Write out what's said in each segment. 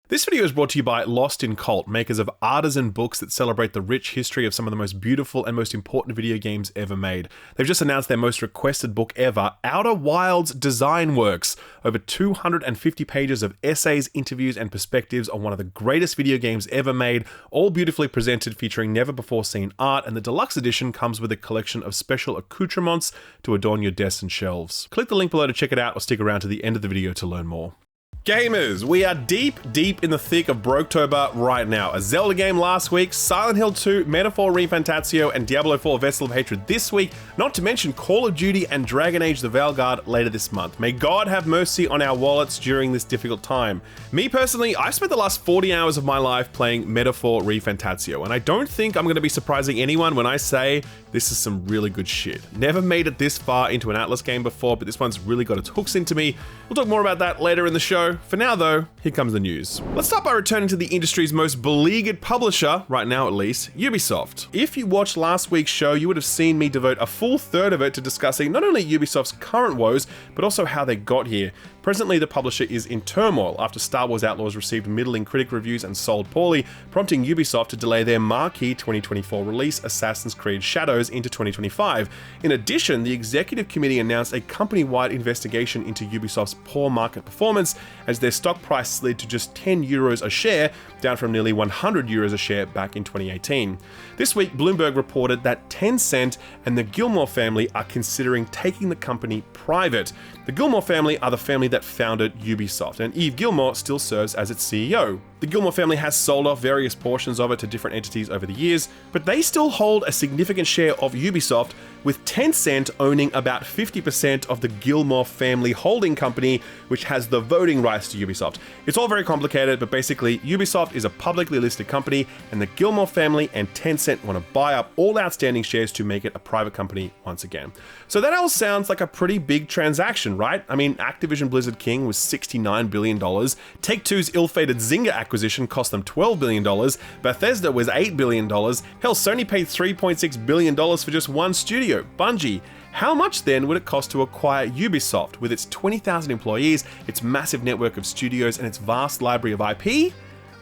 This video is brought to you by Lost in Cult, makers of artisan books that celebrate the rich history of some of the most beautiful and most important video games ever made. They've just announced their most requested book ever, Outer Wilds Design Works. Over 250 pages of essays, interviews, and perspectives on one of the greatest video games ever made, all beautifully presented, featuring never-before-seen art, and the deluxe edition comes with a collection of special accoutrements to adorn your desks and shelves. Click the link below to check it out, or stick around to the end of the video to learn more. Gamers, we are deep in the thick of Broketober right now. A Zelda game last week, Silent Hill 2, Metaphor ReFantazio, and Diablo 4 Vessel of Hatred this week, not to mention Call of Duty and Dragon Age the Veilguard later this month. May God have mercy on our wallets during this difficult time. Me personally, I've spent the last 40 hours of my life playing Metaphor ReFantazio, and I don't think I'm going to be surprising anyone when I say this is some really good shit. Never made it this far into an Atlas game before, but this one's really got its hooks into me. We'll talk more about that later in the show. For now though, here comes the news. Let's start by returning to the industry's most beleaguered publisher, right now at least, Ubisoft. If you watched last week's show, you would have seen me devote a full third of it to discussing not only Ubisoft's current woes, but also how they got here. Presently, the publisher is in turmoil after Star Wars Outlaws received middling critic reviews and sold poorly, prompting Ubisoft to delay their marquee 2024 release, Assassin's Creed Shadows, into 2025. In addition, the executive committee announced a company-wide investigation into Ubisoft's poor market performance, as their stock price slid to just 10 euros a share, down from nearly 100 euros a share back in 2018. This week, Bloomberg reported that Tencent and the Gilmour family are considering taking the company private. The Gilmour family are the family that founded Ubisoft, and Yves Guillemot still serves as its CEO. The Gilmour family has sold off various portions of it to different entities over the years, but they still hold a significant share of Ubisoft, with Tencent owning about 50% of the Gilmour family holding company, which has the voting rights to Ubisoft. It's all very complicated, but basically Ubisoft is a publicly listed company, and the Gilmour family and Tencent want to buy up all outstanding shares to make it a private company once again. So that all sounds like a pretty big transaction, right? I mean, Activision Blizzard King was $69 billion, Take-Two's ill-fated Zynga acquisition cost them $12 billion, Bethesda was $8 billion, hell, Sony paid $3.6 billion for just one studio, Bungie. How much then would it cost to acquire Ubisoft with its 20,000 employees, its massive network of studios, and its vast library of IP?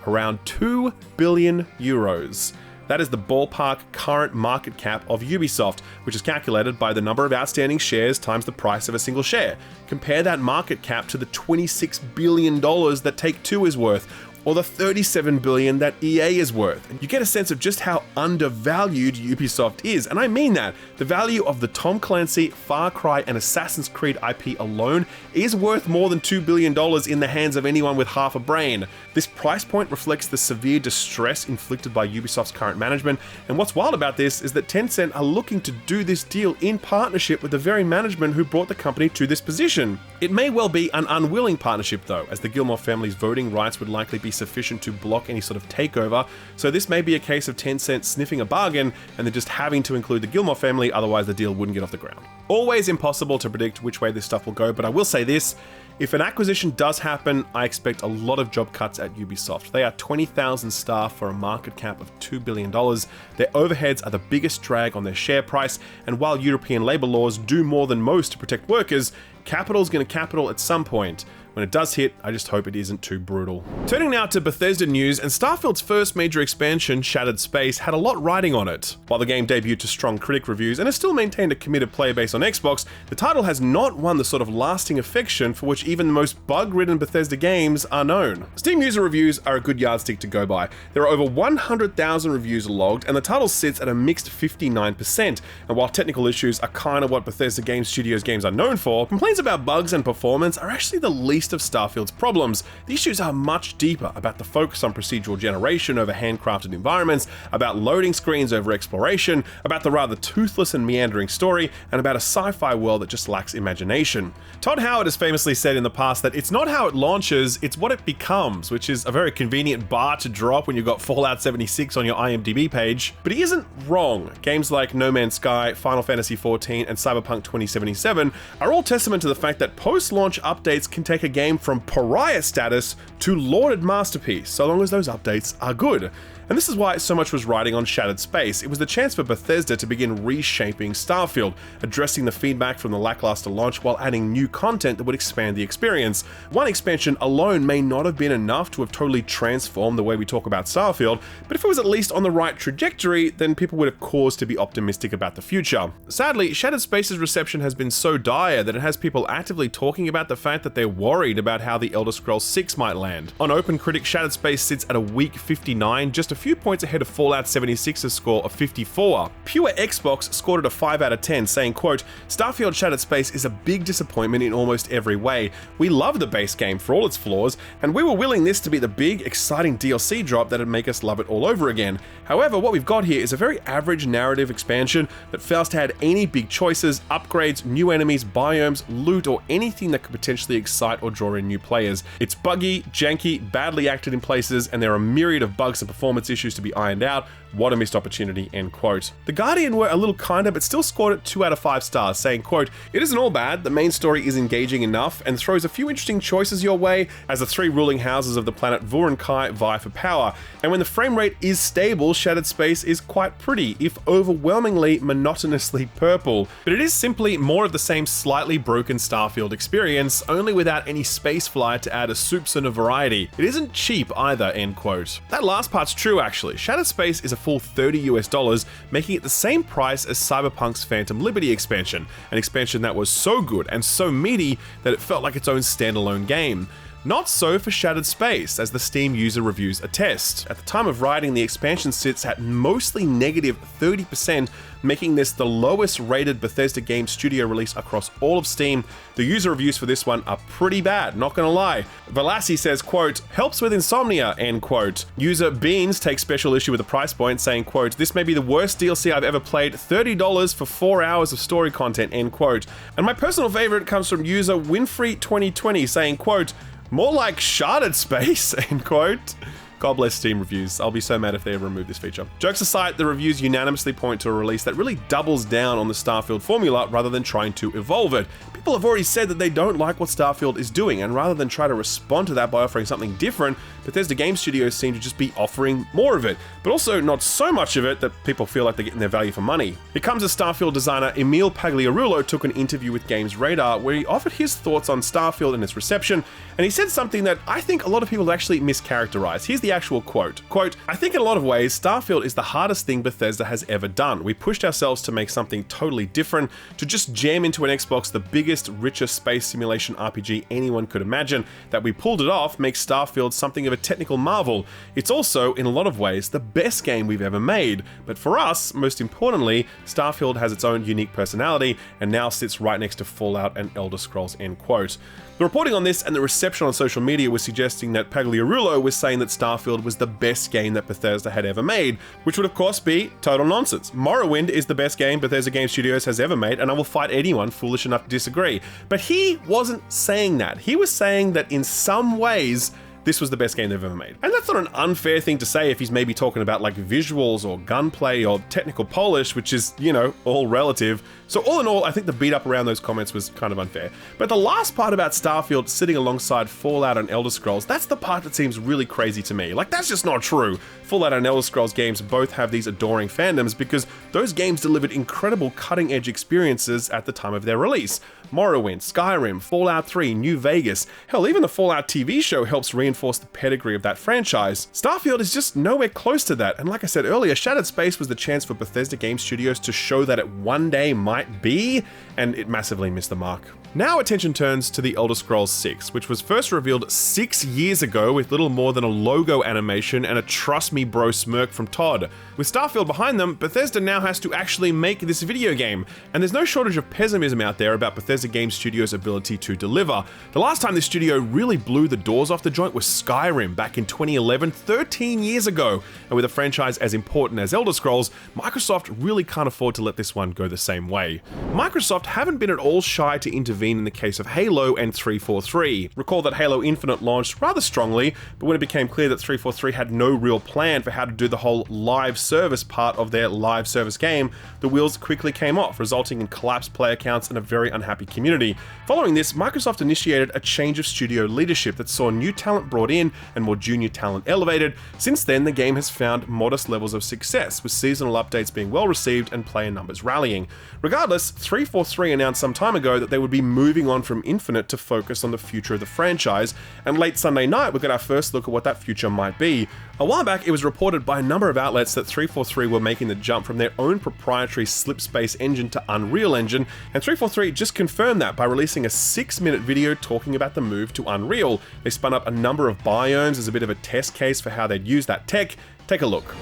Around 2 billion euros. That is the ballpark current market cap of Ubisoft, which is calculated by the number of outstanding shares times the price of a single share. Compare that market cap to the $26 billion that Take-Two is worth, or the $37 billion that EA is worth. And you get a sense of just how undervalued Ubisoft is, and I mean that. The value of the Tom Clancy, Far Cry, and Assassin's Creed IP alone is worth more than $2 billion in the hands of anyone with half a brain. This price point reflects the severe distress inflicted by Ubisoft's current management, and what's wild about this is that Tencent are looking to do this deal in partnership with the very management who brought the company to this position. It may well be an unwilling partnership though, as the Gilmour family's voting rights would likely be sufficient to block any sort of takeover, so this may be a case of Tencent sniffing a bargain and then just having to include the Gilmour family, otherwise the deal wouldn't get off the ground. Always impossible to predict which way this stuff will go, but I will say this: if an acquisition does happen, I expect a lot of job cuts at Ubisoft. They are 20,000 staff for a market cap of $2 billion. Their overheads are the biggest drag on their share price, and while European labour laws do more than most to protect workers, capital's going to capital at some point. When it does hit, I just hope it isn't too brutal. Turning now to Bethesda news, and Starfield's first major expansion, Shattered Space, had a lot riding on it. While the game debuted to strong critic reviews and has still maintained a committed player base on Xbox, the title has not won the sort of lasting affection for which even the most bug-ridden Bethesda games are known. Steam user reviews are a good yardstick to go by. There are over 100,000 reviews logged, and the title sits at a mixed 59%. And while technical issues are kind of what Bethesda Game Studios games are known for, complaints about bugs and performance are actually the least of Starfield's problems. The issues are much deeper, about the focus on procedural generation over handcrafted environments, about loading screens over exploration, about the rather toothless and meandering story, and about a sci-fi world that just lacks imagination. Todd Howard has famously said in the past that it's not how it launches, it's what it becomes, which is a very convenient bar to drop when you've got Fallout 76 on your IMDb page. But he isn't wrong. Games like No Man's Sky, Final Fantasy XIV, and Cyberpunk 2077 are all testament to the fact that post-launch updates can take a game from pariah status to lauded masterpiece, so long as those updates are good. And this is why so much was riding on Shattered Space. It was the chance for Bethesda to begin reshaping Starfield, addressing the feedback from the lackluster launch while adding new content that would expand the experience. One expansion alone may not have been enough to have totally transformed the way we talk about Starfield, but if it was at least on the right trajectory, then people would have cause to be optimistic about the future. Sadly, Shattered Space's reception has been so dire that it has people actively talking about the fact that they're worried about how The Elder Scrolls 6 might land. On OpenCritic, Shattered Space sits at a weak 59, just a few points ahead of Fallout 76's score of 54. Pure Xbox scored it a 5 out of 10, saying, quote, "Starfield Shattered Space is a big disappointment in almost every way. We love the base game for all its flaws, and we were willing this to be the big, exciting DLC drop that'd make us love it all over again. However, what we've got here is a very average narrative expansion that fails to add any big choices, upgrades, new enemies, biomes, loot, or anything that could potentially excite or draw in new players. It's buggy, janky, badly acted in places, and there are a myriad of bugs and performance issues to be ironed out. What a missed opportunity," end quote. The Guardian were a little kinder, but still scored it 2 out of 5 stars, saying, quote, "It isn't all bad, the main story is engaging enough and throws a few interesting choices your way as the 3 ruling houses of the planet Vurankai vie for power. And when the frame rate is stable, Shattered Space is quite pretty, if overwhelmingly monotonously purple. But it is simply more of the same slightly broken Starfield experience, only without any spaceflight to add a soupçon of variety. It isn't cheap either," end quote. That last part's true actually. Shattered Space is a full $30 US, making it the same price as Cyberpunk's Phantom Liberty expansion, an expansion that was so good and so meaty that it felt like its own standalone game. Not so for Shattered Space, as the Steam user reviews attest. At the time of writing, the expansion sits at mostly negative 30%, making this the lowest rated Bethesda game studio release across all of Steam. The user reviews for this one are pretty bad, not gonna lie. Velassi says, quote, "Helps with insomnia," end quote. User Beans takes special issue with the price point, saying, quote, "This may be the worst DLC I've ever played, $30 for 4 hours of story content," end quote. And my personal favorite comes from user Winfrey2020, saying, quote, "More like Shattered Space," end quote. God bless Steam reviews. I'll be so mad if they ever remove this feature. Jokes aside, the reviews unanimously point to a release that really doubles down on the Starfield formula rather than trying to evolve it. People have already said that they don't like what Starfield is doing, and rather than try to respond to that by offering something different, Bethesda Game Studios seem to just be offering more of it, but also not so much of it that people feel like they're getting their value for money. It comes as Starfield designer Emil Pagliarulo took an interview with Games Radar where he offered his thoughts on Starfield and its reception, and he said something that I think a lot of people actually mischaracterize. Here's the actual quote. Quote, "I think in a lot of ways, Starfield is the hardest thing Bethesda has ever done. We pushed ourselves to make something totally different, to just jam into an Xbox the biggest, richest space simulation RPG anyone could imagine. That we pulled it off makes Starfield something of a technical marvel. It's also, in a lot of ways, the best game we've ever made. But for us, most importantly, Starfield has its own unique personality and now sits right next to Fallout and Elder Scrolls," end quote. The reporting on this and the reception on social media was suggesting that Pagliarulo was saying that Starfield was the best game that Bethesda had ever made, which would of course be total nonsense. Morrowind is the best game Bethesda Game Studios has ever made, and I will fight anyone foolish enough to disagree. But he wasn't saying that. He was saying that in some ways, this was the best game they've ever made. And that's not an unfair thing to say if he's maybe talking about like visuals or gunplay or technical polish, which is, you know, all relative. So all in all, I think the beat up around those comments was kind of unfair. But the last part about Starfield sitting alongside Fallout and Elder Scrolls, that's the part that seems really crazy to me. Like, that's just not true. Fallout and Elder Scrolls games both have these adoring fandoms because those games delivered incredible cutting-edge experiences at the time of their release. Morrowind, Skyrim, Fallout 3, New Vegas, hell, even the Fallout TV show helps reinforce the pedigree of that franchise. Starfield is just nowhere close to that, and like I said earlier, Shattered Space was the chance for Bethesda Game Studios to show that it one day might be, and it massively missed the mark. Now attention turns to The Elder Scrolls 6, which was first revealed 6 years ago with little more than a logo animation and a trust me bro smirk from Todd. With Starfield behind them, Bethesda now has to actually make this video game, and there's no shortage of pessimism out there about Bethesda Game Studios' ability to deliver. The last time this studio really blew the doors off the joint was Skyrim back in 2011, 13 years ago, and with a franchise as important as Elder Scrolls, Microsoft really can't afford to let this one go the same way. Microsoft haven't been at all shy to intervene in the case of Halo and 343. Recall that Halo Infinite launched rather strongly, but when it became clear that 343 had no real plan for how to do the whole live service part of their live service game, the wheels quickly came off, resulting in collapsed player counts and a very unhappy community. Following this, Microsoft initiated a change of studio leadership that saw new talent brought in and more junior talent elevated, since then the game has found modest levels of success, with seasonal updates being well received and player numbers rallying. Regardless, 343 announced some time ago that they would be moving on from Infinite to focus on the future of the franchise, and late Sunday night we got our first look at what that future might be. A while back, it was reported by a number of outlets that 343 were making the jump from their own proprietary Slipspace engine to Unreal Engine, and 343 just confirmed that by releasing a 6-minute video talking about the move to Unreal. They spun up a number of biomes as a bit of a test case for how they'd use that tech. Take a look.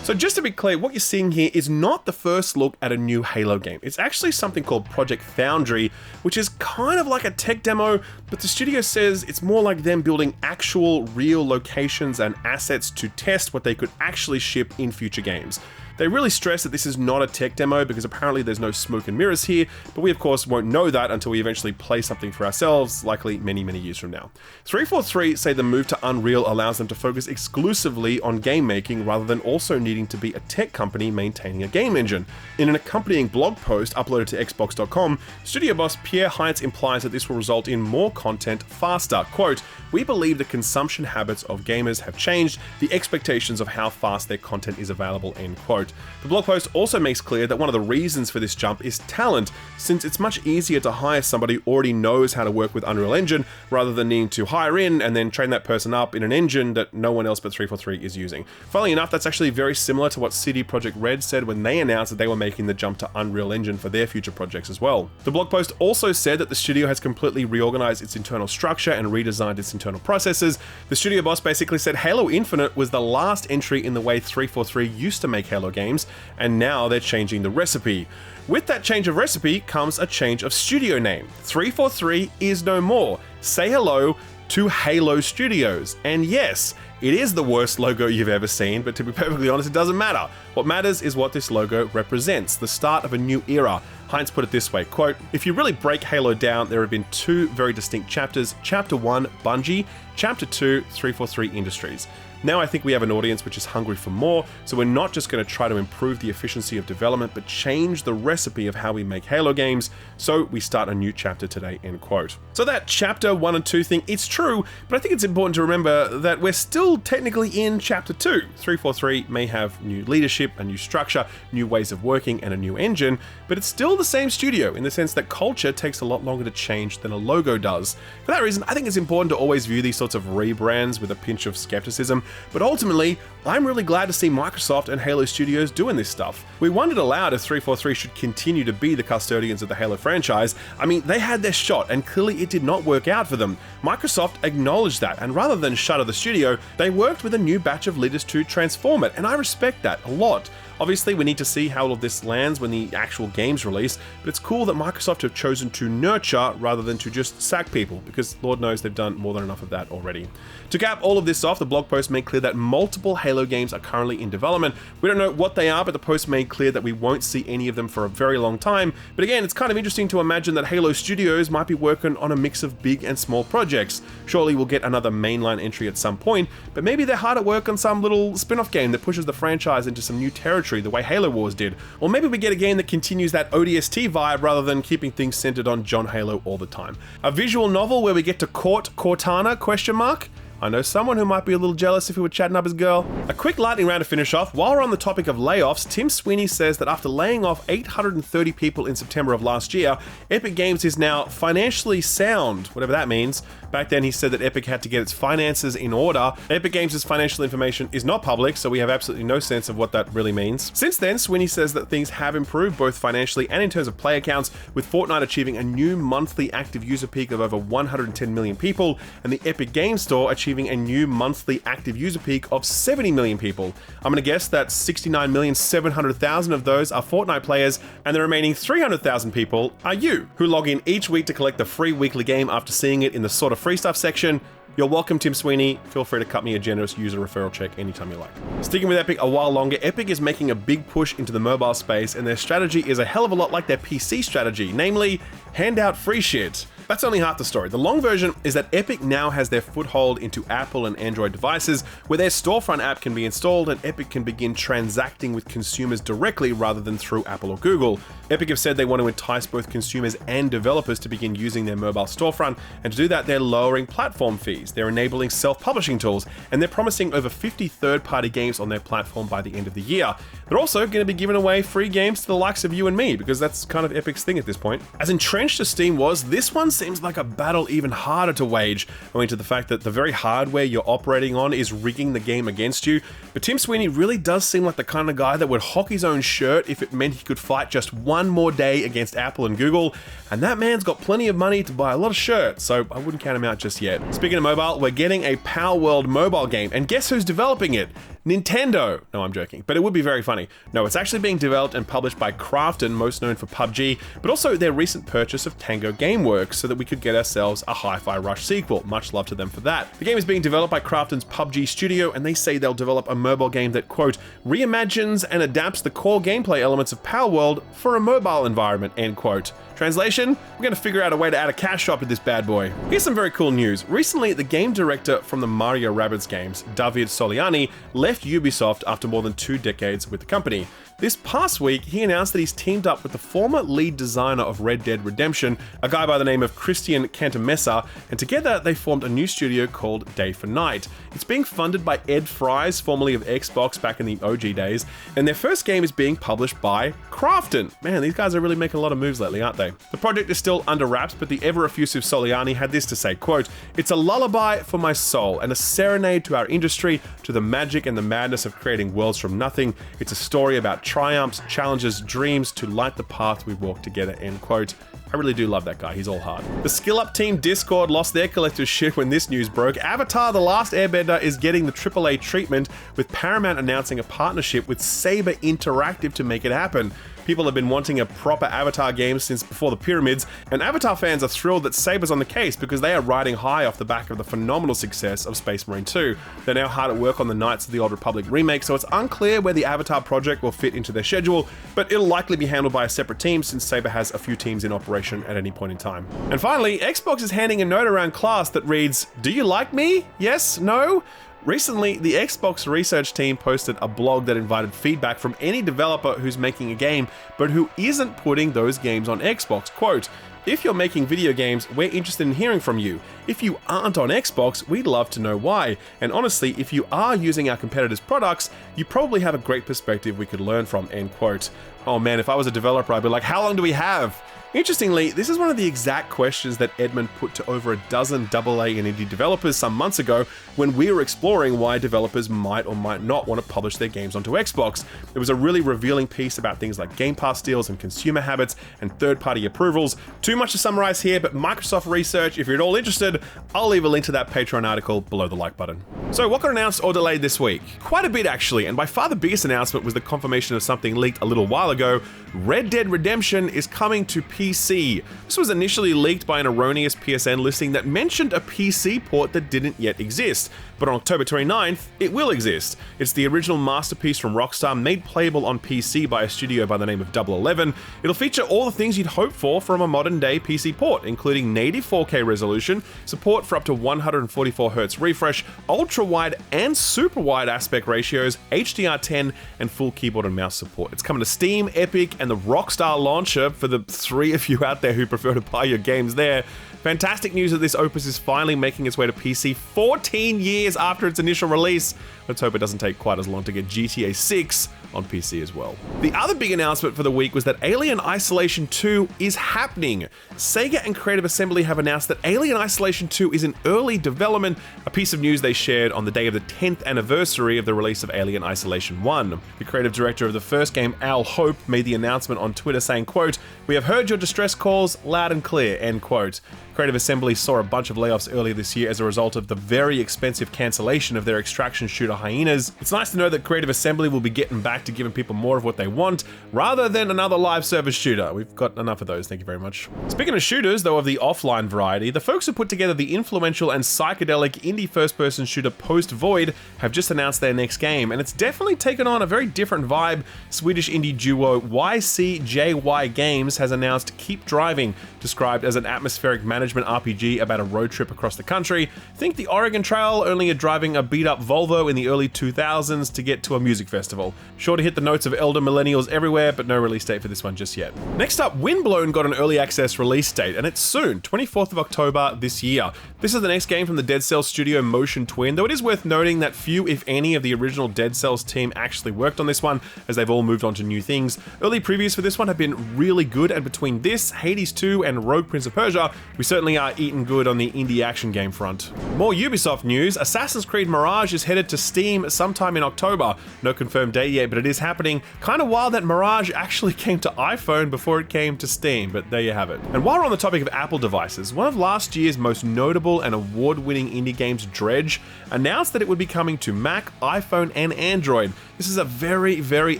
So just to be clear, what you're seeing here is not the first look at a new Halo game. It's actually something called Project Foundry, which is kind of like a tech demo, but the studio says it's more like them building actual real locations and assets to test what they could actually ship in future games. They really stress that this is not a tech demo because apparently there's no smoke and mirrors here, but we of course won't know that until we eventually play something for ourselves, likely many years from now. 343 say the move to Unreal allows them to focus exclusively on game making rather than also needing to be a tech company maintaining a game engine. In an accompanying blog post uploaded to Xbox.com, studio boss Pierre Heitz implies that this will result in more content faster. Quote, "We believe the consumption habits of gamers have changed, the expectations of how fast their content is available," end quote. The blog post also makes clear that one of the reasons for this jump is talent, since it's much easier to hire somebody who already knows how to work with Unreal Engine rather than needing to hire in and then train that person up in an engine that no one else but 343 is using. Funnily enough, that's actually very similar to what CD Projekt Red said when they announced that they were making the jump to Unreal Engine for their future projects as well. The blog post also said that the studio has completely reorganized its internal structure and redesigned its internal processes. The studio boss basically said Halo Infinite was the last entry in the way 343 used to make Halo games, and now they're changing the recipe. With that change of recipe comes a change of studio name. 343 is no more. Say hello to Halo Studios. And yes, it is the worst logo you've ever seen, but to be perfectly honest, it doesn't matter. What matters is what this logo represents, the start of a new era. Heinz put it this way, quote, "If you really break Halo down, there have been two very distinct chapters. Chapter 1, Bungie. Chapter 2, 343 Industries. Now I think we have an audience which is hungry for more, so we're not just going to try to improve the efficiency of development, but change the recipe of how we make Halo games, so we start a new chapter today," end quote. So that chapter 1 and 2 thing, it's true, but I think it's important to remember that we're still technically in chapter 2. 343 may have new leadership, a new structure, new ways of working, and a new engine, but it's still the same studio in the sense that culture takes a lot longer to change than a logo does. For that reason, I think it's important to always view these sorts of rebrands with a pinch of skepticism, but ultimately, I'm really glad to see Microsoft and Halo Studios doing this stuff. We wondered aloud if 343 should continue to be the custodians of the Halo franchise. I mean, they had their shot, and clearly it did not work out for them. Microsoft acknowledged that, and rather than shutter the studio, they worked with a new batch of leaders to transform it, and I respect that a lot. Obviously, we need to see how all of this lands when the actual game's release, but it's cool that Microsoft have chosen to nurture rather than to just sack people, because Lord knows they've done more than enough of that already. To cap all of this off, the blog post made clear that multiple Halo games are currently in development. We don't know what they are, but the post made clear that we won't see any of them for a very long time. But again, it's kind of interesting to imagine that Halo Studios might be working on a mix of big and small projects. Surely we'll get another mainline entry at some point, but maybe they're hard at work on some little spin-off game that pushes the franchise into some new territory the way Halo Wars did. Or maybe we get a game that continues that ODST vibe rather than keeping things centered on John Halo all the time. A visual novel where we get to court Cortana, question mark? I know someone who might be a little jealous if he were chatting up his girl. A quick lightning round to finish off. While we're on the topic of layoffs, Tim Sweeney says that after laying off 830 people in September of last year, Epic Games is now financially sound, whatever that means. Back then he said that Epic had to get its finances in order. Epic Games' financial information is not public, so we have absolutely no sense of what that really means. Since then, Sweeney says that things have improved both financially and in terms of player counts, with Fortnite achieving a new monthly active user peak of over 110 million people, and the Epic Games Store achieving a new monthly active user peak of 70 million people. I'm gonna guess that 69,700,000 of those are Fortnite players, and the remaining 300,000 people are you, who log in each week to collect the free weekly game after seeing it in the sort of free stuff section. You're welcome, Tim Sweeney. Feel free to cut me a generous user referral check anytime you like. Sticking with Epic a while longer, Epic is making a big push into the mobile space, and their strategy is a hell of a lot like their PC strategy, namely, hand out free shit. That's only half the story. The long version is that Epic now has their foothold into Apple and Android devices, where their storefront app can be installed and Epic can begin transacting with consumers directly rather than through Apple or Google. Epic have said they want to entice both consumers and developers to begin using their mobile storefront, and to do that they're lowering platform fees, they're enabling self-publishing tools, and they're promising over 50 third-party games on their platform by the end of the year. They're also going to be giving away free games to the likes of you and me, because that's kind of Epic's thing at this point. As entrenched as Steam was, this one seems like a battle even harder to wage, owing to the fact that the very hardware you're operating on is rigging the game against you. But Tim Sweeney really does seem like the kind of guy that would hock his own shirt if it meant he could fight just one more day against Apple and Google, and that man's got plenty of money to buy a lot of shirts, so I wouldn't count him out just yet. Speaking of mobile, we're getting a Power World mobile game, and guess who's developing it? Nintendo! No, I'm joking, but it would be very funny. No, it's actually being developed and published by Krafton, most known for PUBG, but also their recent purchase of Tango Gameworks, so that we could get ourselves a Hi-Fi Rush sequel. Much love to them for that. The game is being developed by Krafton's PUBG studio, and they say they'll develop a mobile game that, quote, reimagines and adapts the core gameplay elements of Power World for a mobile environment, end quote. Translation? We're going to figure out a way to add a cash shop to this bad boy. Here's some very cool news. Recently, the game director from the Mario Rabbids games, David Soliani, left Ubisoft after more than 2 decades with the company. This past week, he announced that he's teamed up with the former lead designer of Red Dead Redemption, a guy by the name of Christian Cantamessa, and together they formed a new studio called Day for Night. It's being funded by Ed Fries, formerly of Xbox back in the OG days, and their first game is being published by Krafton. Man, these guys are really making a lot of moves lately, aren't they? The project is still under wraps, but the ever-effusive Soliani had this to say, quote, it's a lullaby for my soul and a serenade to our industry, to the magic and the madness of creating worlds from nothing. It's a story about triumphs, challenges, dreams to light the path we walk together, end quote. I really do love that guy, he's all hard. The Skill Up Team Discord lost their collective shit when this news broke. Avatar The Last Airbender is getting the AAA treatment, with Paramount announcing a partnership with Saber Interactive to make it happen. People have been wanting a proper Avatar game since before the pyramids, and Avatar fans are thrilled that Saber's on the case because they are riding high off the back of the phenomenal success of Space Marine 2. They're now hard at work on the Knights of the Old Republic remake, so it's unclear where the Avatar project will fit into their schedule, but it'll likely be handled by a separate team since Saber has a few teams in operation at any point in time. And finally, Xbox is handing a note around class that reads, "Do you like me? Yes? No?" Recently, the Xbox research team posted a blog that invited feedback from any developer who's making a game, but who isn't putting those games on Xbox. Quote, if you're making video games, we're interested in hearing from you. If you aren't on Xbox, we'd love to know why. And honestly, if you are using our competitors' products, you probably have a great perspective we could learn from, end quote. Oh man, if I was a developer, I'd be like, how long do we have? Interestingly, this is one of the exact questions that Edmond put to over a dozen AA and indie developers some months ago when we were exploring why developers might or might not want to publish their games onto Xbox. It was a really revealing piece about things like Game Pass deals and consumer habits and third-party approvals. Too much to summarize here, but Microsoft Research, if you're at all interested, I'll leave a link to that Patreon article below the like button. So what got announced or delayed this week? Quite a bit actually, and by far the biggest announcement was the confirmation of something leaked a little while ago. Red Dead Redemption is coming to PC. This was initially leaked by an erroneous PSN listing that mentioned a PC port that didn't yet exist, but on October 29th, it will exist. It's the original masterpiece from Rockstar, made playable on PC by a studio by the name of Double 11. It'll feature all the things you'd hope for from a modern-day PC port, including native 4K resolution, support for up to 144Hz refresh, ultra-wide and super-wide aspect ratios, HDR10, and full keyboard and mouse support. It's coming to Steam, Epic, and the Rockstar launcher for the 3 of you out there who prefer to buy your games there. Fantastic news that this opus is finally making its way to PC 14 years after its initial release. Let's hope it doesn't take quite as long to get GTA 6 on PC as well. The other big announcement for the week was that Alien Isolation 2 is happening. Sega and Creative Assembly have announced that Alien Isolation 2 is in early development, a piece of news they shared on the day of the 10th anniversary of the release of Alien Isolation 1. The creative director of the first game, Al Hope, made the announcement on Twitter saying, quote, "We have heard your distress calls loud and clear," end quote. Creative Assembly saw a bunch of layoffs earlier this year as a result of the very expensive cancellation of their extraction shooter Hyenas. It's nice to know that Creative Assembly will be getting back back to giving people more of what they want, rather than another live service shooter. We've got enough of those, thank you very much. Speaking of shooters, though, of the offline variety, the folks who put together the influential and psychedelic indie first-person shooter Post Void have just announced their next game, and it's definitely taken on a very different vibe. Swedish indie duo YCJY Games has announced Keep Driving, described as an atmospheric management RPG about a road trip across the country. Think the Oregon Trail, only you're driving a beat-up Volvo in the early 2000s to get to a music festival. Sure to hit the notes of elder millennials everywhere, but no release date for this one just yet. Next up, Windblown got an early access release date, and it's soon, 24th of October this year. This is the next game from the Dead Cells studio Motion Twin, though it is worth noting that few, if any, of the original Dead Cells team actually worked on this one, as they've all moved on to new things. Early previews for this one have been really good, and between this, Hades 2, and Rogue Prince of Persia, we certainly are eating good on the indie action game front. More Ubisoft news, Assassin's Creed Mirage is headed to Steam sometime in October. No confirmed date yet, but it is happening. Kind of wild that Mirage actually came to iPhone before it came to Steam, but there you have it. And while we're on the topic of Apple devices, one of last year's most notable and award-winning indie games, Dredge, announced that it would be coming to Mac, iPhone, and Android. This is a very, very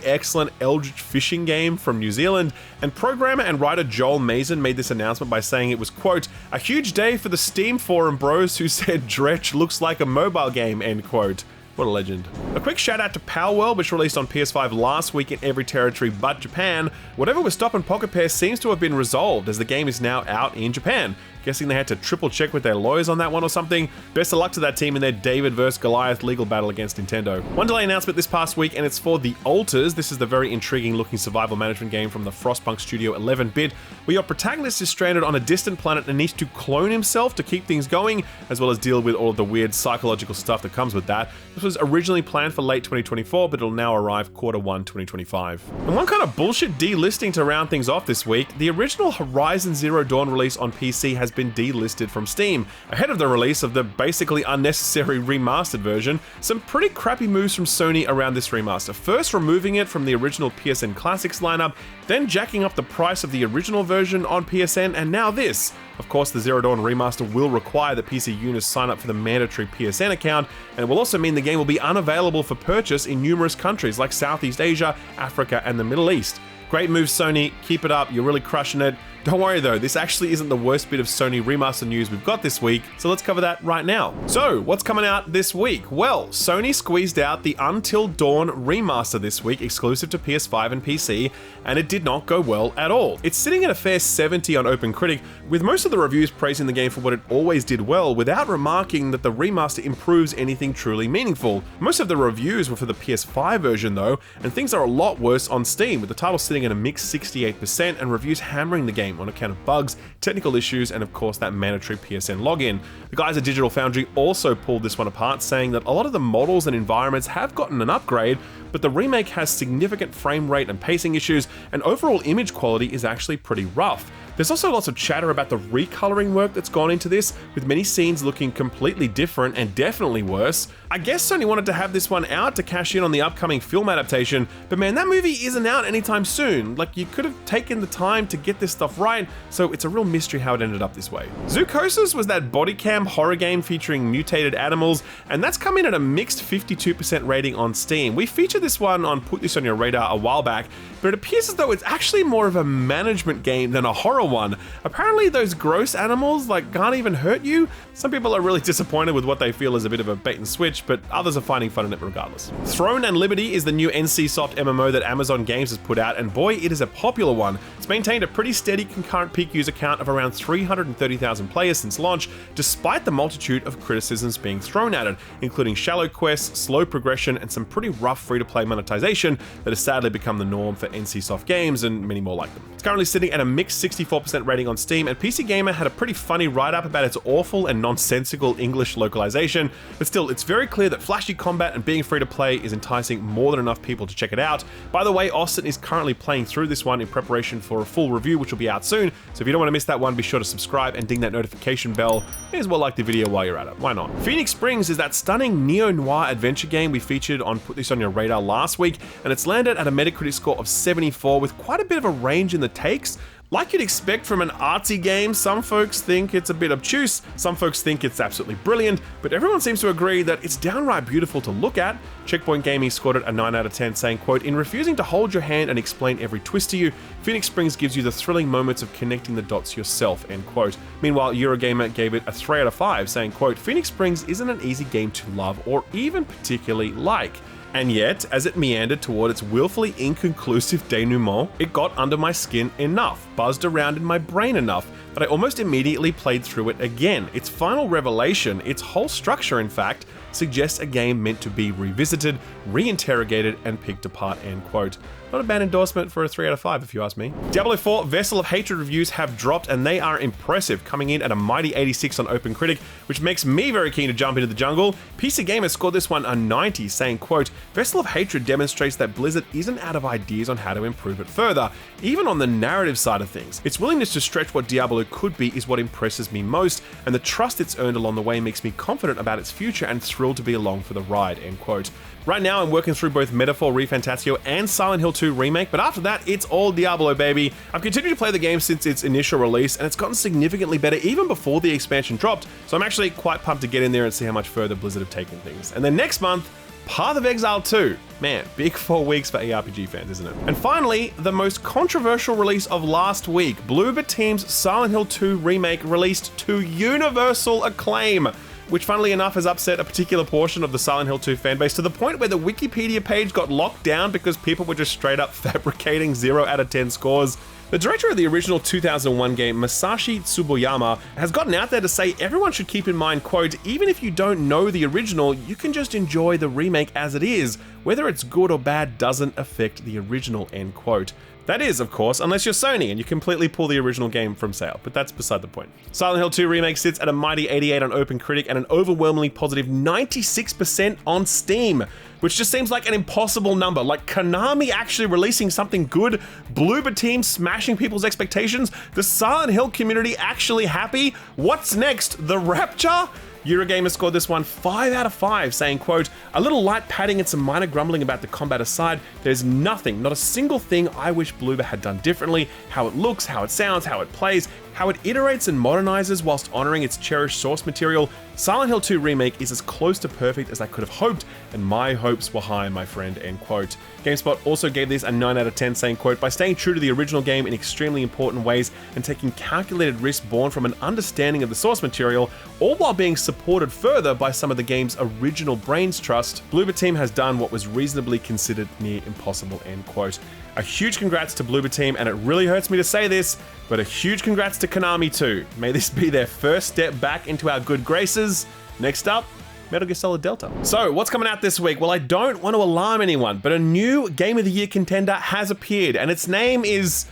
excellent eldritch fishing game from New Zealand, and programmer and writer Joel Mason made this announcement by saying it was, quote, a huge day for the Steam forum bros who said Dredge looks like a mobile game, end quote. What a legend. A quick shout out to Palworld, which released on PS5 last week in every territory but Japan. Whatever was stopping Pocket Pair seems to have been resolved, as the game is now out in Japan. Guessing they had to triple check with their lawyers on that one or something. Best of luck to that team in their David vs. Goliath legal battle against Nintendo. One delay announcement this past week, and it's for The Alters. This is the very intriguing looking survival management game from the Frostpunk studio 11-bit, where your protagonist is stranded on a distant planet and needs to clone himself to keep things going, as well as deal with all of the weird psychological stuff that comes with that. This was originally planned for late 2024, but it'll now arrive Q1 2025. And one kind of bullshit delisting to round things off this week, the original Horizon Zero Dawn release on PC has been delisted from Steam. Ahead of the release of the basically unnecessary remastered version, some pretty crappy moves from Sony around this remaster. First removing it from the original PSN Classics lineup, then jacking up the price of the original version on PSN, and now this. Of course, the Zero Dawn remaster will require that PC users sign up for the mandatory PSN account, and it will also mean the game will be unavailable for purchase in numerous countries like Southeast Asia, Africa, and the Middle East. Great move, Sony. Keep it up. You're really crushing it. Don't worry though, this actually isn't the worst bit of Sony remaster news we've got this week, so let's cover that right now. So, what's coming out this week? Well, Sony squeezed out the Until Dawn remaster this week, exclusive to PS5 and PC, and it did not go well at all. It's sitting at a fair 70 on OpenCritic, with most of the reviews praising the game for what it always did well, without remarking that the remaster improves anything truly meaningful. Most of the reviews were for the PS5 version though, and things are a lot worse on Steam, with the title sitting at a mixed 68% and reviews hammering the game on account of bugs, technical issues, and of course that mandatory PSN login. The guys at Digital Foundry also pulled this one apart, saying that a lot of the models and environments have gotten an upgrade, but the remake has significant frame rate and pacing issues, and overall image quality is actually pretty rough. There's also lots of chatter about the recoloring work that's gone into this, with many scenes looking completely different and definitely worse. I guess Sony wanted to have this one out to cash in on the upcoming film adaptation, but man, that movie isn't out anytime soon. Like, you could have taken the time to get this stuff right, so it's a real mystery how it ended up this way. Zoocosis was that body cam horror game featuring mutated animals, and that's come in at a mixed 52% rating on Steam. We featured this one on Put This On Your Radar a while back, but it appears as though it's actually more of a management game than a horror one. Apparently those gross animals can't even hurt you. Some people are really disappointed with what they feel is a bit of a bait and switch, but others are finding fun in it regardless. Throne and Liberty is the new NCSoft MMO that Amazon Games has put out, and boy, it is a popular one. It's maintained a pretty steady concurrent peak user count of around 330,000 players since launch, despite the multitude of criticisms being thrown at it, including shallow quests, slow progression, and some pretty rough free-to-play monetization that has sadly become the norm for NCSoft games and many more like them. It's currently sitting at a mixed 64% rating on Steam, and PC Gamer had a pretty funny write-up about its awful and nonsensical English localization, but still, it's very clear that flashy combat and being free-to-play is enticing more than enough people to check it out. By the way, Austin is currently playing through this one in preparation for a full review, which will be out soon, so if you don't want to miss that one, be sure to subscribe and ding that notification bell. May as well like the video while you're at it, why not? Phoenix Springs is that stunning neo-noir adventure game we featured on Put This On Your Radar last week, and it's landed at a Metacritic score of 74 with quite a bit of a range in the takes. Like you'd expect from an artsy game, some folks think it's a bit obtuse, some folks think it's absolutely brilliant, but everyone seems to agree that it's downright beautiful to look at. Checkpoint Gaming scored it a 9 out of 10, saying, quote, "In refusing to hold your hand and explain every twist to you, Phoenix Springs gives you the thrilling moments of connecting the dots yourself," end quote. Meanwhile, Eurogamer gave it a 3 out of 5, saying, quote, "Phoenix Springs isn't an easy game to love or even particularly like. And yet, as it meandered toward its willfully inconclusive denouement, it got under my skin enough, buzzed around in my brain enough, that I almost immediately played through it again. Its final revelation, its whole structure in fact, suggests a game meant to be revisited, reinterrogated, and picked apart," end quote. Not a bad endorsement for a 3 out of 5 if you ask me. Diablo 4 Vessel of Hatred reviews have dropped and they are impressive, coming in at a mighty 86 on OpenCritic, which makes me very keen to jump into the jungle. PC Gamer scored this one a 90, saying, quote, "Vessel of Hatred demonstrates that Blizzard isn't out of ideas on how to improve it further, even on the narrative side of things. Its willingness to stretch what Diablo could be is what impresses me most, and the trust it's earned along the way makes me confident about its future and thrilled to be along for the ride," end quote. Right now, I'm working through both Metaphor ReFantazio and Silent Hill 2 Remake, but after that, it's all Diablo, baby. I've continued to play the game since its initial release, and it's gotten significantly better even before the expansion dropped, so I'm actually quite pumped to get in there and see how much further Blizzard have taken things. And then next month, Path of Exile 2. Man, big 4 weeks for ARPG fans, isn't it? And finally, the most controversial release of last week, Bloober Team's Silent Hill 2 Remake released to universal acclaim, which funnily enough has upset a particular portion of the Silent Hill 2 fanbase to the point where the Wikipedia page got locked down because people were just straight up fabricating 0 out of 10 scores. The director of the original 2001 game, Masashi Tsuboyama, has gotten out there to say everyone should keep in mind, quote, "Even if you don't know the original, you can just enjoy the remake as it is. Whether it's good or bad doesn't affect the original," end quote. That is, of course, unless you're Sony and you completely pull the original game from sale, but that's beside the point. Silent Hill 2 Remake sits at a mighty 88 on OpenCritic and an overwhelmingly positive 96% on Steam, which just seems like an impossible number. Like Konami actually releasing something good, Bloober Team smashing people's expectations, the Silent Hill community actually happy. What's next? The Rapture? Eurogamer scored this one 5 out of 5, saying, quote, "A little light padding and some minor grumbling about the combat aside, there's nothing, not a single thing I wish Bloober had done differently. How it looks, how it sounds, how it plays, how it iterates and modernizes whilst honoring its cherished source material. Silent Hill 2 Remake is as close to perfect as I could have hoped, and my hopes were high, my friend," end quote. GameSpot also gave this a 9 out of 10, saying, quote, "By staying true to the original game in extremely important ways and taking calculated risks born from an understanding of the source material, all while being supported further by some of the game's original brains trust, Bloober Team has done what was reasonably considered near impossible," end quote. A huge congrats to Bloober Team, and it really hurts me to say this, but a huge congrats to Konami too. May this be their first step back into our good graces. Next up, Metal Gear Solid Delta. So, what's coming out this week? Well, I don't want to alarm anyone, but a new Game of the Year contender has appeared, and its name is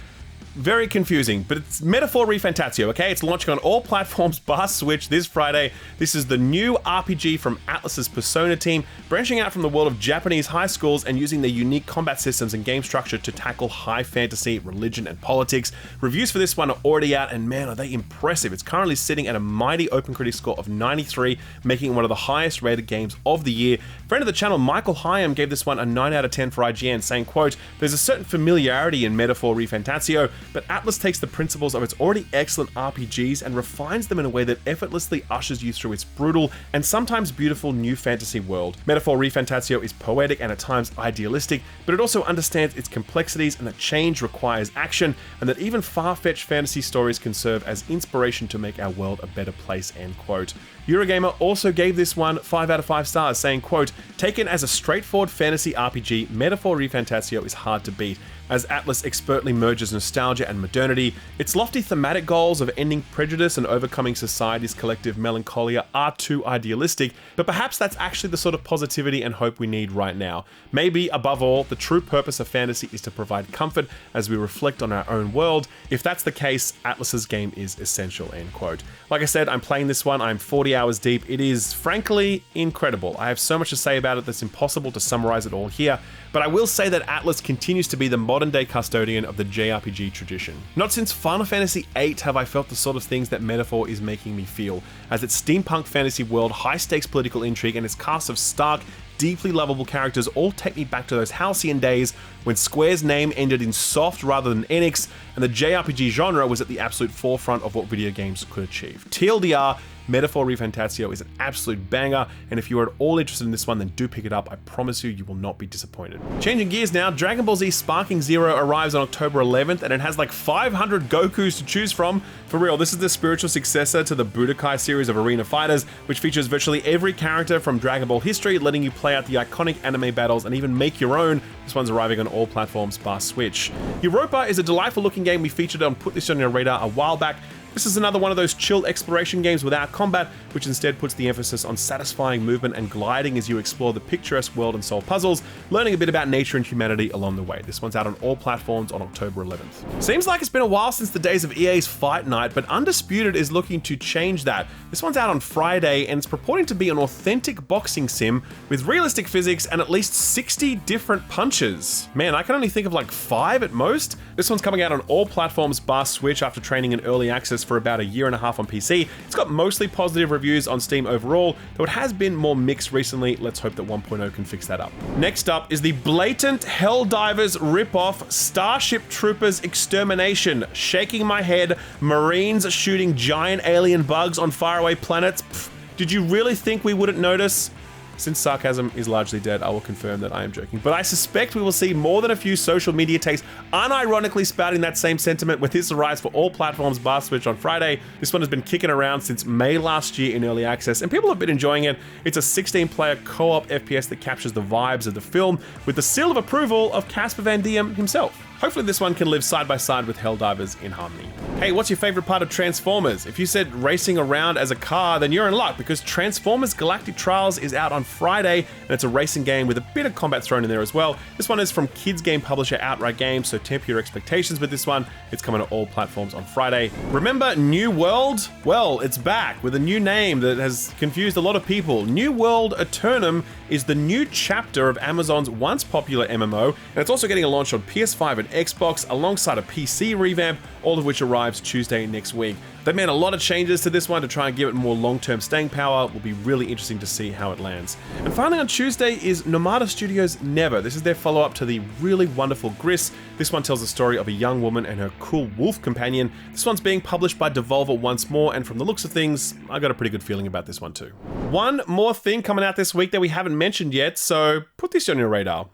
very confusing, but it's Metaphor ReFantazio, okay? It's launching on all platforms bar Switch this Friday. This is the new RPG from Atlus's Persona team, branching out from the world of Japanese high schools and using their unique combat systems and game structure to tackle high fantasy, religion, and politics. Reviews for this one are already out, and man, are they impressive. It's currently sitting at a mighty OpenCritic score of 93, making it one of the highest rated games of the year. Friend of the channel, Michael Hyam, gave this one a 9 out of 10 for IGN, saying, quote, "There's a certain familiarity in Metaphor ReFantazio, but Atlus takes the principles of its already excellent RPGs and refines them in a way that effortlessly ushers you through its brutal and sometimes beautiful new fantasy world. Metaphor ReFantazio is poetic and at times idealistic, but it also understands its complexities and that change requires action, and that even far-fetched fantasy stories can serve as inspiration to make our world a better place," end quote. Eurogamer also gave this one 5 out of 5 stars, saying, quote, "Taken as a straightforward fantasy RPG, Metaphor ReFantazio is hard to beat. As Atlus expertly merges nostalgia and modernity, its lofty thematic goals of ending prejudice and overcoming society's collective melancholia are too idealistic, but perhaps that's actually the sort of positivity and hope we need right now. Maybe, above all, the true purpose of fantasy is to provide comfort as we reflect on our own world. If that's the case, Atlus's game is essential," end quote. Like I said, I'm playing this one, I'm 40 hours deep. It is, frankly, incredible. I have so much to say about it that's impossible to summarize it all here, but I will say that Atlus continues to be the modern-day custodian of the JRPG tradition. Not since Final Fantasy VIII have I felt the sort of things that Metaphor is making me feel, as its steampunk fantasy world, high-stakes political intrigue, and its cast of stark, deeply lovable characters all take me back to those halcyon days when Square's name ended in soft rather than Enix, and the JRPG genre was at the absolute forefront of what video games could achieve. TLDR, Metaphor ReFantazio is an absolute banger, and if you are at all interested in this one, then do pick it up. I promise you, you will not be disappointed. Changing gears now, Dragon Ball Z Sparking Zero arrives on October 11th, and it has like 500 Gokus to choose from. For real, this is the spiritual successor to the Budokai series of arena fighters, which features virtually every character from Dragon Ball history, letting you play out the iconic anime battles and even make your own. This one's arriving on all platforms bar Switch. Europa is a delightful looking game we featured on Put This On Your Radar a while back. This is another one of those chill exploration games without combat, which instead puts the emphasis on satisfying movement and gliding as you explore the picturesque world and solve puzzles, learning a bit about nature and humanity along the way. This one's out on all platforms on October 11th. Seems like it's been a while since the days of EA's Fight Night, but Undisputed is looking to change that. This one's out on Friday, and it's purporting to be an authentic boxing sim with realistic physics and at least 60 different punches. Man, I can only think of like 5 at most. This one's coming out on all platforms bar Switch after training in early access for about a year and a half on PC. It's got mostly positive reviews on Steam overall, though it has been more mixed recently. Let's hope that 1.0 can fix that up. Next up is the blatant Helldivers ripoff Starship Troopers Extermination. Shaking my head, Marines shooting giant alien bugs on faraway planets. Pfft, did you really think we wouldn't notice? Since sarcasm is largely dead, I will confirm that I am joking. But I suspect we will see more than a few social media takes unironically spouting that same sentiment when this arrives for all platforms bar Switch on Friday. This one has been kicking around since May last year in early access, and people have been enjoying it. It's a 16-player co-op FPS that captures the vibes of the film with the seal of approval of Casper Van Diem himself. Hopefully this one can live side by side with Helldivers in harmony. Hey, what's your favorite part of Transformers? If you said racing around as a car, then you're in luck because Transformers Galactic Trials is out on Friday, and it's a racing game with a bit of combat thrown in there as well. This one is from kids game publisher Outright Games, so temper your expectations with this one. It's coming to all platforms on Friday. Remember New World? Well, it's back with a new name that has confused a lot of people. New World Eternum is the new chapter of Amazon's once popular MMO, and it's also getting a launch on PS5 and Xbox alongside a PC revamp, all of which arrives Tuesday next week. They've made a lot of changes to this one to try and give it more long-term staying power. Will be really interesting to see how it lands. And finally on Tuesday is Nomada Studios' Never. This is their follow-up to the really wonderful Gris. This one tells the story of a young woman and her cool wolf companion. This one's being published by Devolver once more, and from the looks of things, I got a pretty good feeling about this one too. One more thing coming out this week that we haven't mentioned yet, so put this on your radar.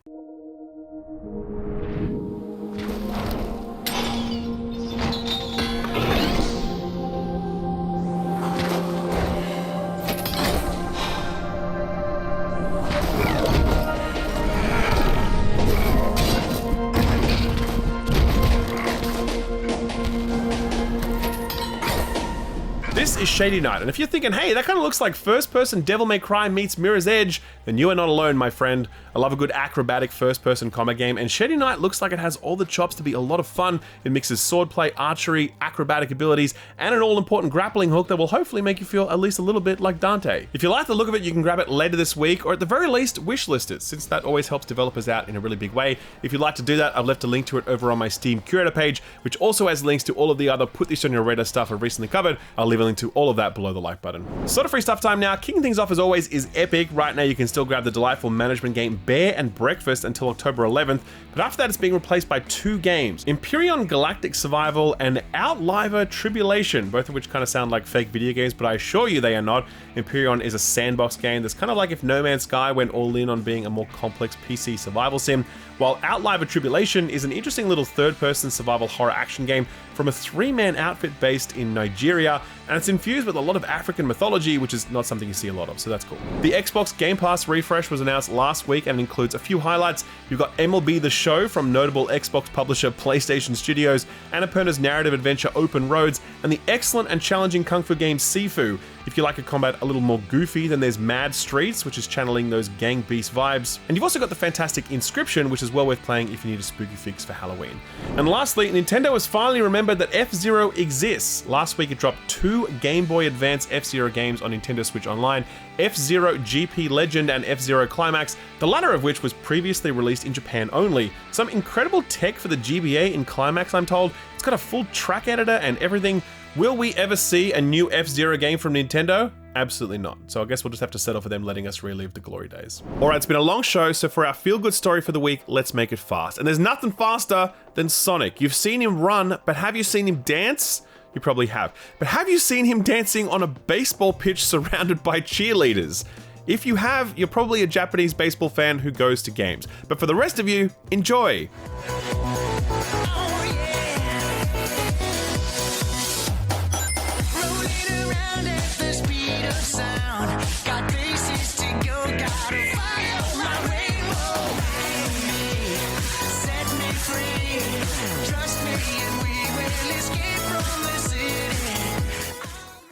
This is Shady Knight, and if you're thinking, hey, that kind of looks like first-person Devil May Cry meets Mirror's Edge, then you are not alone, my friend. I love a good acrobatic first-person combat game, and Shady Knight looks like it has all the chops to be a lot of fun. It mixes swordplay, archery, acrobatic abilities, and an all-important grappling hook that will hopefully make you feel at least a little bit like Dante. If you like the look of it, you can grab it later this week, or at the very least, wishlist it, since that always helps developers out in a really big way. If you'd like to do that, I've left a link to it over on my Steam Curator page, which also has links to all of the other Put This On Your Radar stuff I've recently covered. I'll leave a link to all of that below the like button. Sort of free stuff time now. Kicking things off as always is Epic. Right now you can still grab the delightful management game Bear and Breakfast until October 11th, but after that it's being replaced by 2 games, Empyrean Galactic Survival and Outliver Tribulation, both of which kind of sound like fake video games, but I assure you they are not. Empyrean is a sandbox game that's kind of like if No Man's Sky went all in on being a more complex PC survival sim, while Outliver Tribulation is an interesting little third-person survival horror action game from a 3-man outfit based in Nigeria, and it's infused with a lot of African mythology, which is not something you see a lot of, so that's cool. The Xbox Game Pass refresh was announced last week and includes a few highlights. You've got MLB The Show from notable Xbox publisher PlayStation Studios, Annapurna's narrative adventure Open Roads, and the excellent and challenging kung fu game Sifu. If you like a combat a little more goofy, then there's Mad Streets, which is channeling those gang beast vibes. And you've also got the fantastic Inscription, which is well worth playing if you need a spooky fix for Halloween. And lastly, Nintendo has finally remembered that F-Zero exists. Last week it dropped 2 Game Boy Advance F-Zero games on Nintendo Switch Online, F-Zero GP Legend and F-Zero Climax, the latter of which was previously released in Japan only. Some incredible tech for the GBA in Climax, I'm told. It's got a full track editor and everything. Will we ever see a new F-Zero game from Nintendo? Absolutely not. So I guess we'll just have to settle for them letting us relive the glory days. All right, it's been a long show, so for our feel-good story for the week, let's make it fast. And there's nothing faster than Sonic. You've seen him run, but have you seen him dance? You probably have. But have you seen him dancing on a baseball pitch surrounded by cheerleaders? If you have, you're probably a Japanese baseball fan who goes to games. But for the rest of you, enjoy.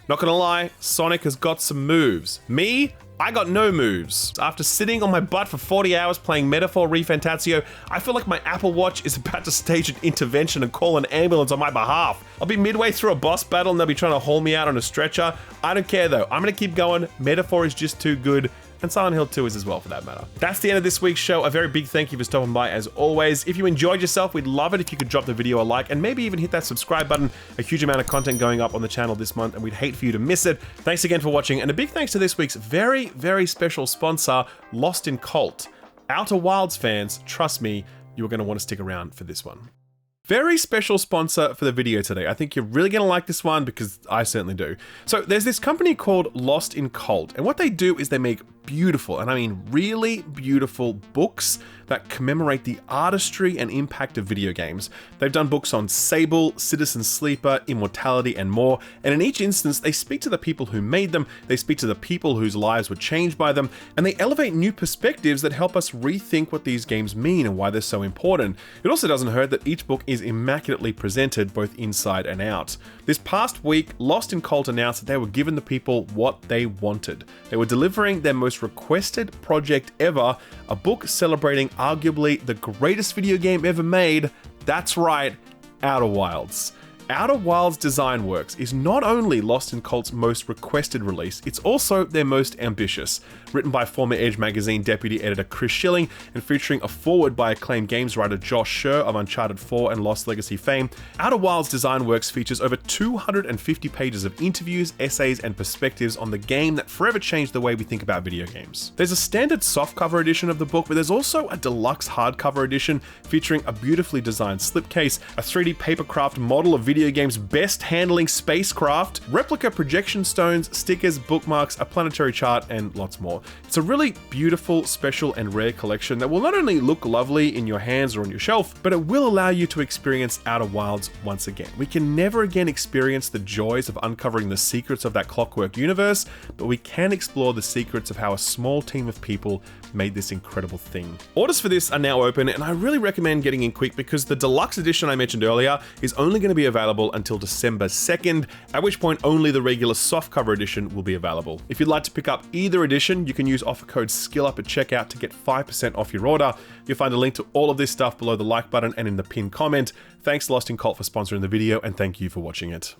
Not gonna lie, Sonic has got some moves. Me? I got no moves. After sitting on my butt for 40 hours playing Metaphor ReFantazio, I feel like my Apple Watch is about to stage an intervention and call an ambulance on my behalf. I'll be midway through a boss battle and they'll be trying to haul me out on a stretcher. I don't care though, I'm gonna keep going. Metaphor is just too good. And Silent Hill 2 is as well, for that matter. That's the end of this week's show. A very big thank you for stopping by, as always. If you enjoyed yourself, we'd love it if you could drop the video a like and maybe even hit that subscribe button. A huge amount of content going up on the channel this month, and we'd hate for you to miss it. Thanks again for watching, and a big thanks to this week's very, very special sponsor, Lost in Cult. Outer Wilds fans, trust me, you're going to want to stick around for this one. Very special sponsor for the video today. I think you're really going to like this one because I certainly do. So there's this company called Lost in Cult, and what they do is they make beautiful, and I mean really beautiful, books that commemorate the artistry and impact of video games. They've done books on Sable, Citizen Sleeper, Immortality, and more, and in each instance, they speak to the people who made them, they speak to the people whose lives were changed by them, and they elevate new perspectives that help us rethink what these games mean and why they're so important. It also doesn't hurt that each book is immaculately presented both inside and out. This past week, Lost in Cult announced that they were giving the people what they wanted. They were delivering their most requested project ever, a book celebrating arguably the greatest video game ever made. That's right, Outer Wilds. Outer Wilds Design Works is not only Lost in Cult's most requested release, it's also their most ambitious. Written by former Edge magazine deputy editor Chris Schilling and featuring a foreword by acclaimed games writer Josh Scher of Uncharted 4 and Lost Legacy fame, Outer Wilds Design Works features over 250 pages of interviews, essays, and perspectives on the game that forever changed the way we think about video games. There's a standard softcover edition of the book, but there's also a deluxe hardcover edition featuring a beautifully designed slipcase, a 3D papercraft model of video game's best handling spacecraft, replica projection stones, stickers, bookmarks, a planetary chart, and lots more. It's a really beautiful, special, and rare collection that will not only look lovely in your hands or on your shelf, but it will allow you to experience Outer Wilds once again. We can never again experience the joys of uncovering the secrets of that clockwork universe, but we can explore the secrets of how a small team of people made this incredible thing. Orders for this are now open, and I really recommend getting in quick because the deluxe edition I mentioned earlier is only going to be available until December 2nd, at which point only the regular softcover edition will be available. If you'd like to pick up either edition, you can use offer code SKILLUP at checkout to get 5% off your order. You'll find a link to all of this stuff below the like button and in the pinned comment. Thanks Lost in Cult for sponsoring the video, and thank you for watching it.